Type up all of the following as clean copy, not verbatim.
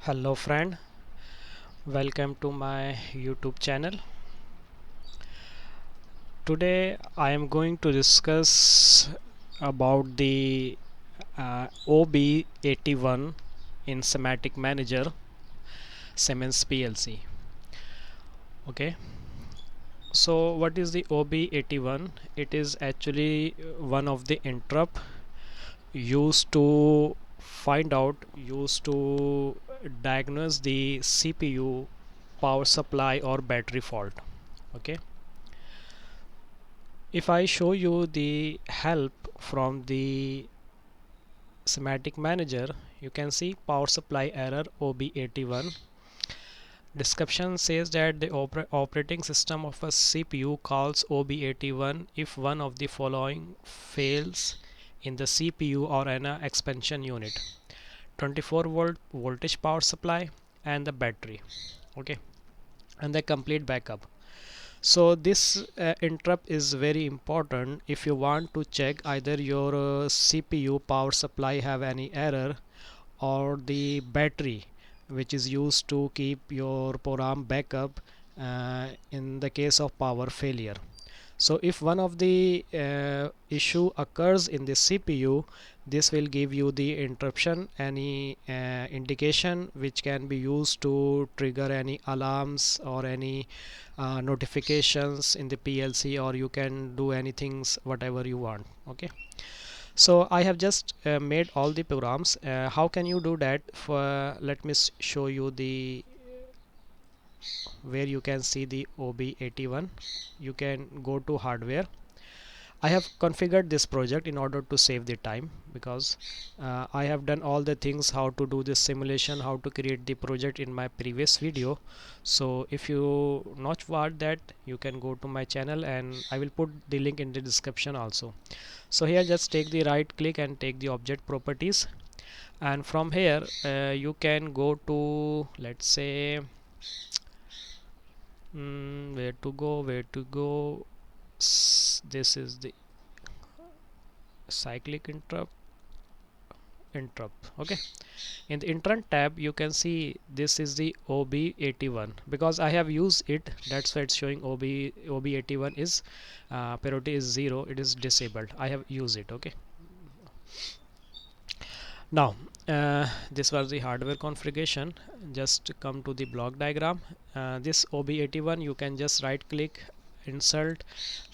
Hello friend, welcome to my YouTube channel. Today I am going to discuss about the OB81 in Simatic Manager Siemens PLC. Okay, so what is the OB81? It is actually one of the interrupt used to used to diagnose the CPU power supply or battery fault. Okay, if I show you the help from the Simatic Manager, you can see power supply error OB81. Description says that the operating system of a CPU calls OB81 if one of the following fails in the CPU or an expansion unit: 24-volt voltage power supply and the battery. Okay, and the complete backup. So this interrupt is very important if you want to check either your CPU power supply have any error or the battery which is used to keep your program backup in the case of power failure. So if one of the issue occurs in the CPU, this will give you the interruption, any indication which can be used to trigger any alarms or any notifications in the PLC, or you can do anything whatever you want. Okay, so I have just made all the programs. How can you do that? Let me show you the where you can see the OB81. You can go to hardware. I have configured this project in order to save the time, because I have done all the things how to do this simulation, how to create the project in my previous video. So if you not watch that, you can go to my channel and I will put the link in the description also. So here just take the right click and take the object properties, and from here you can go to, let's say, where to go. This is the cyclic interrupt. Okay, in the interrupt tab you can see this is the OB81. Because I have used it, that's why it's showing OB81 is priority is 0, it is disabled. I have used it. Okay, now this was the hardware configuration. Just come to the block diagram. This OB81, you can just right click, insert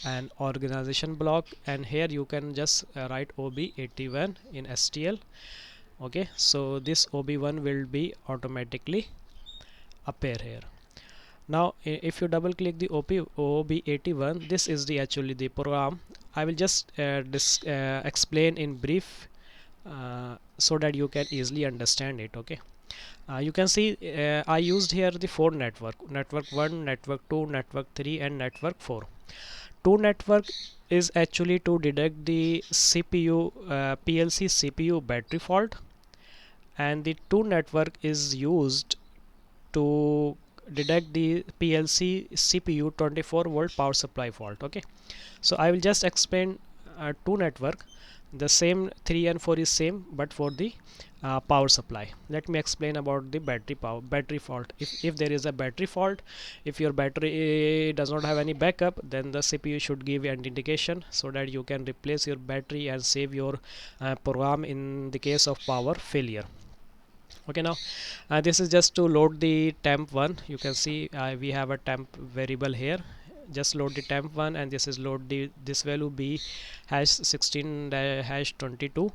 an organization block, and here you can just write OB81 in STL. Okay, so this OB1 will be automatically appear here. Now if you double click the OB81, this is the actually the program. I will just explain in brief so that you can easily understand it. Okay, you can see I used here the 4 network 1, network 2, network 3 and network 4. 2 network is actually to detect the CPU PLC CPU battery fault, and the 2 network is used to detect the PLC CPU 24-volt power supply fault. Okay, so I will just explain 2 network. The same 3 and 4 is same, but for the power supply. Let me explain about the battery fault. If there is a battery fault, if your battery does not have any backup, then the CPU should give an indication so that you can replace your battery and save your program in the case of power failure. Okay, now this is just to load the temp1. You can see we have a temp variable here. Just load the temp1, and this is load the this value b hash 16 hash 22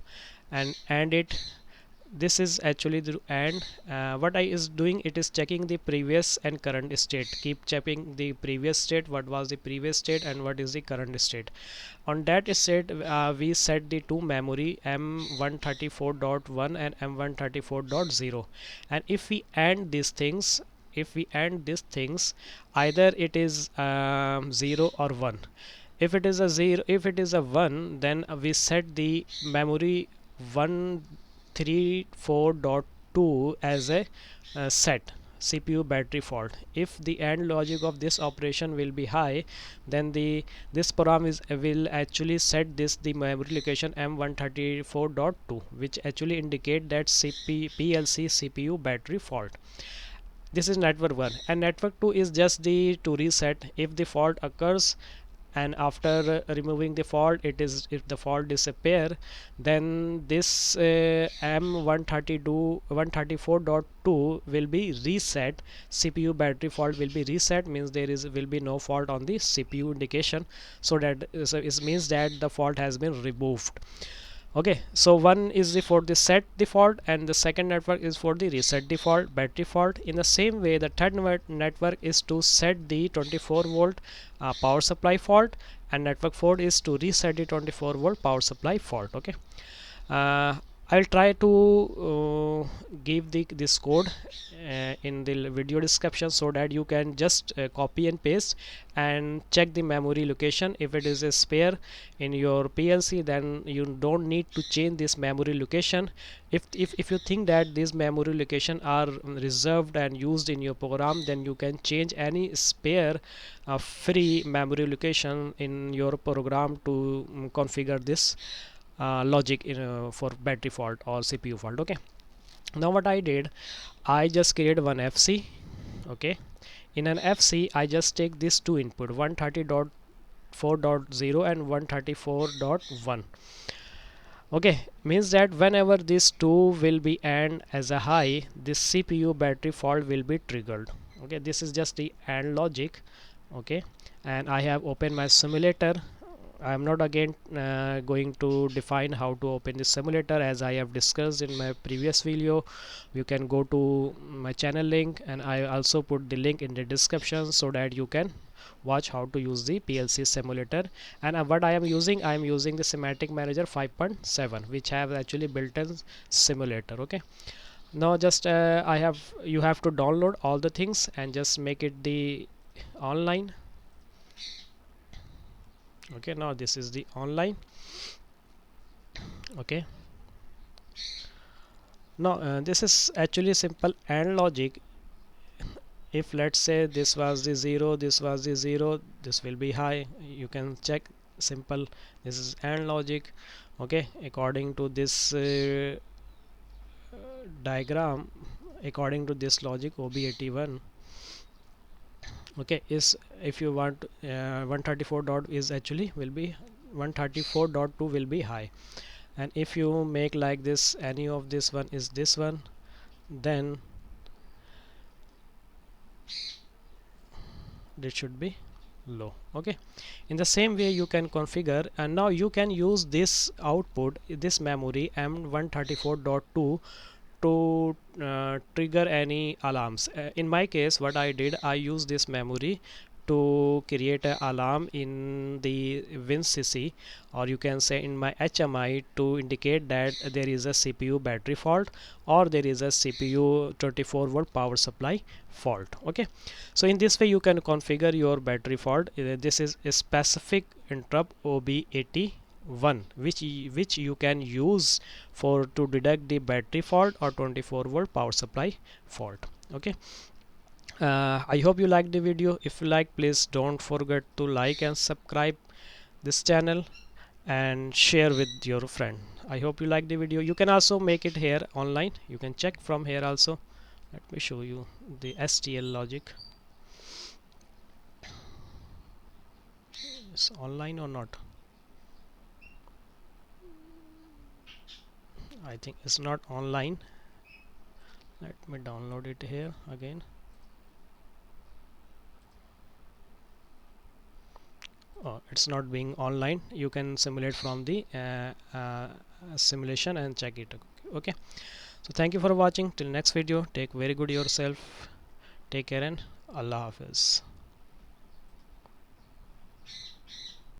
and it. This is actually the and what I is doing, it is checking the previous and current state. Keep checking the previous state, what was the previous state and what is the current state. On that state we set the two memory M134.1 and M134.0, and if we add these things, either it is 0 or 1. If it is a 0, if it is a 1, then we set the memory 134.2 as a set. CPU battery fault. If the AND logic of this operation will be high, then this program will actually set the memory location M134.2, which actually indicate that PLC CPU battery fault. This is network 1, and network 2 is just to reset if the fault occurs, and after removing the fault, if the fault disappear, then this M134.2 will be reset. CPU battery fault will be reset, means will be no fault on the CPU indication, so it means that the fault has been removed. Okay, so one is for the set default, and the second network is for the reset default battery fault. In the same way, the third network is to set the 24-volt power supply fault, and network 4 is to reset the 24-volt power supply fault. Okay, uh, I'll try to give this code in the video description, so that you can just copy and paste and check the memory location. If it is a spare in your PLC, then you don't need to change this memory location. If you think that these memory location are reserved and used in your program, then you can change any spare free memory location in your program to configure this logic for battery fault or CPU fault. Okay, now what I did, I just created one FC. Okay, in an FC I just take these two input, 130.4.0 and 134.1. okay, means that whenever these two will be AND as a high, this CPU battery fault will be triggered. Okay, this is just the AND logic. Okay, and I have opened my simulator. I am not again going to define how to open this simulator, as I have discussed in my previous video. You can go to my channel link, and I also put the link in the description, so that you can watch how to use the PLC simulator. And what I am using the Simatic Manager 5.7, which have actually built-in simulator. Okay, now just you have to download all the things and just make it the online. Okay, now this is the online. Okay, now this is actually simple AND logic. If let's say this was the 0, this was the 0, this will be high. You can check, simple. This is AND logic. Okay, according to this diagram, according to this logic, OB81, okay, is, if you want 134 dot is actually will be 134.2 will be high, and if you make like this, any of this one is this one, then this should be low. Okay, in the same way you can configure, and now you can use this output, this memory M134.2 to trigger any alarms. In my case, what I did, I used this memory to create an alarm in the WinCC, or you can say in my HMI, to indicate that there is a CPU battery fault, or there is a CPU 24-volt power supply fault. Okay, so in this way you can configure your battery fault. This is a specific interrupt OB81, which you can use for to detect the battery fault or 24-volt power supply fault. Okay, I hope you liked the video. If you like, please don't forget to like and subscribe this channel and share with your friend. I hope you like the video. You can also make it here online. You can check from here also. Let me show you the STL logic. It's online or not? I think it's not online. Let me download it here again. Oh, it's not being online. You can simulate from the simulation and check it. Okay, so thank you for watching. Till next video, take very good yourself. Take care and Allah Hafiz.